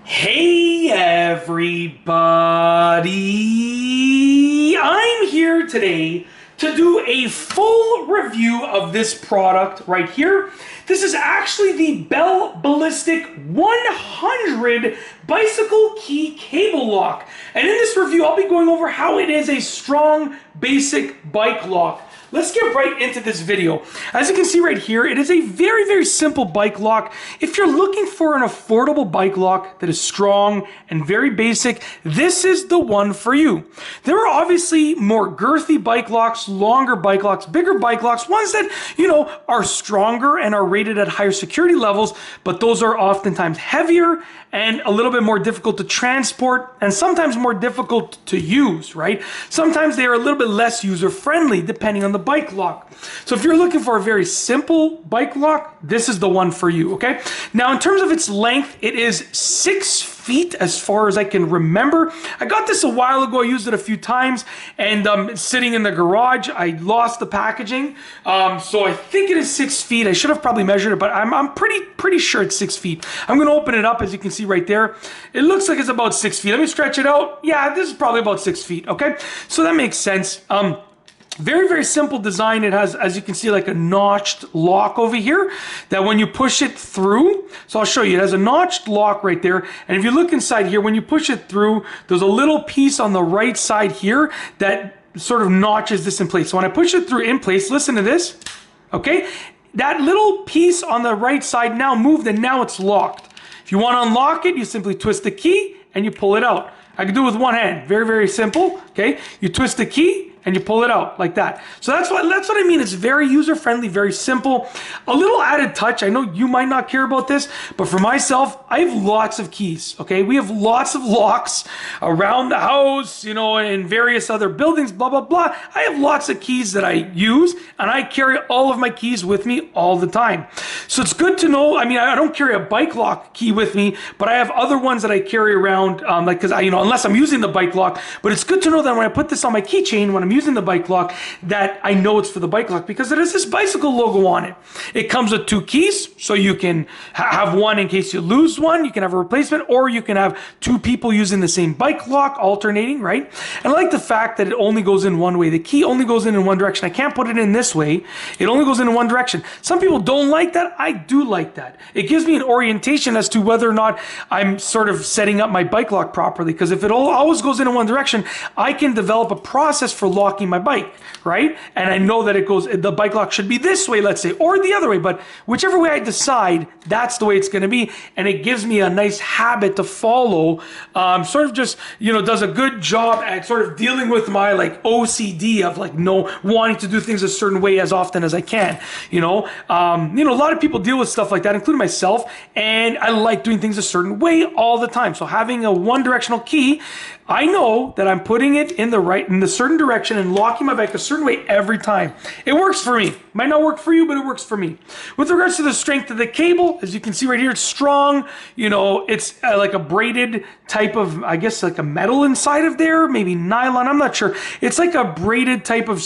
Hey everybody! I'm here today to do a full review of this product right here. This is actually the Bell Ballistic 100 bicycle key cable lock. And in this review, I'll be going over how it is a strong, basic bike lock. Let's get right into this video. As you can see right here, it is a very simple bike lock. If you're looking for an affordable bike lock that is strong and very basic, this is the one for you. There are obviously more girthy bike locks, longer bike locks, bigger bike locks, ones that, are stronger and are rated at higher security levels, but those are oftentimes heavier and a little bit more difficult to transport and sometimes more difficult to use, right? Sometimes they are a little bit less user-friendly depending on the bike lock. So if you're looking for a very simple bike lock, this is the one for you, okay? Now in terms of its length, it is 6 feet as far as I can remember. I got this a while ago. I used it a few times and sitting in the garage, I lost the packaging. So I think it is 6 feet. I should have probably measured it, but I'm pretty sure it's 6 feet. I'm gonna open it up. As you can see right there, it looks like it's about 6 feet. Let me stretch it out. Yeah, this is probably about 6 feet, okay? So that makes sense. Very simple design. It has, as you can see, like a notched lock over here that when you push it through, so I'll show you, it has a notched lock right there. And if you look inside here, when you push it through, there's a little piece on the right side here that sort of notches this in place. So when I push it through in place, listen to this, okay? That little piece on the right side now moved and now it's locked. If you want to unlock it, you simply twist the key and you pull it out. I can do it with one hand. Very simple, okay? You twist the key and you pull it out like that. So that's what I mean. It's very user-friendly, very simple. A little added touch. I know you might not care about this, but for myself, I have lots of keys, okay? We have lots of locks around the house, in various other buildings, blah, blah, blah. I have lots of keys that I use, and I carry all of my keys with me all the time. So it's good to know. I mean, I don't carry a bike lock key with me, but I have other ones that I carry around, because unless I'm using the bike lock. But it's good to know that when I put this on my keychain, when I'm using the bike lock, that I know it's for the bike lock because it has this bicycle logo on it. It comes with 2 keys, so you can have one in case you lose one. You can have a replacement, or you can have 2 people using the same bike lock, alternating, right? And I like the fact that it only goes in one way. The key only goes in one direction. I can't put it in this way. It only goes in one direction. Some people don't like that. I do like that. It gives me an orientation as to whether or not I'm sort of setting up my bike lock properly, because if it always goes in one direction, I can develop a process for locking my bike, right? And I know that the bike lock should be this way, let's say, or the other way, but whichever way I decide, that's the way it's going to be. And it gives me a nice habit to follow, sort of just, does a good job at sort of dealing with my OCD of wanting to do things a certain way as often as I can, a lot of people deal with stuff like that, including myself, and I like doing things a certain way all the time. So having a one directional key, I know that I'm putting it in the certain direction and locking my bike a certain way every time. It works for me. Might not work for you, but it works for me. With regards to the strength of the cable, as you can see right here, it's strong. It's like a braided type of, I guess, like a metal inside of there, maybe nylon, I'm not sure. It's like a braided type of,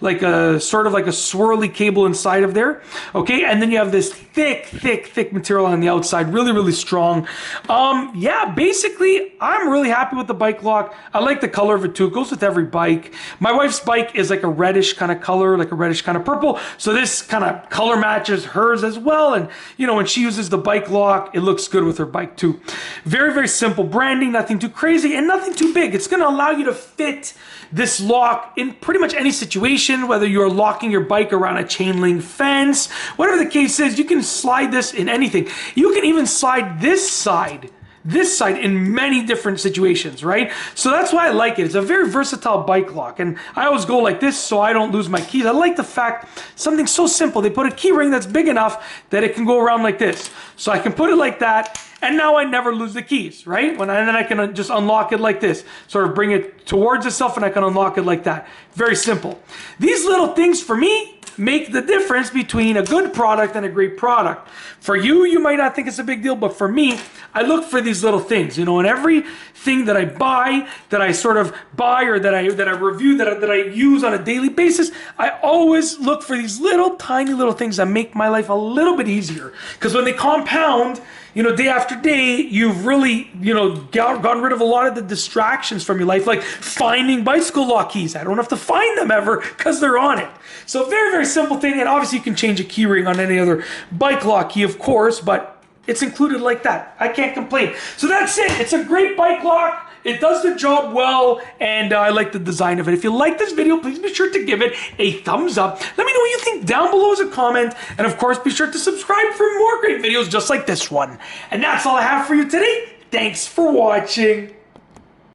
like a sort of like a swirly cable inside of there. Okay, and then you have this thick material on the outside, really strong. Yeah, basically, I'm really happy with the bike lock. I like the color of it too. It goes with every bike. My wife's bike is like a reddish kind of color, like a reddish kind of purple. So this kind of color matches hers as well. And when she uses the bike lock, it looks good with her bike too. Very simple branding, nothing too crazy and nothing too big. It's going to allow you to fit this lock in pretty much any situation, whether you're locking your bike around a chain link fence, whatever the case is, you can slide this in anything. You can even slide this side in many different situations, right? So that's why I like it. It's a very versatile bike lock, and I always go like this so I don't lose my keys. I like the fact something so simple. They put a key ring that's big enough that it can go around like this. So I can put it like that, and now I never lose the keys, right? And then I can just unlock it like this, sort of bring it towards itself, and I can unlock it like that. Very simple. These little things for me make the difference between a good product and a great product. For you, you might not think it's a big deal, but for me, I look for these little things, in everything that I buy, that I sort of buy or that I review, that I use on a daily basis, I always look for these tiny little things that make my life a little bit easier. Because when they compound, you know, day after day, you've really, you know, gotten rid of a lot of the distractions from your life, like finding bicycle lock keys. I don't have to find them ever because they're on it. So very, very simple thing. And obviously you can change a key ring on any other bike lock key, of course, but it's included like that. I can't complain. So that's it. It's a great bike lock. It does the job well, and I like the design of it. If you like this video, please be sure to give it a thumbs up. Let me know what you think down below as a comment. And of course, be sure to subscribe for more great videos just like this one. And that's all I have for you today. Thanks for watching.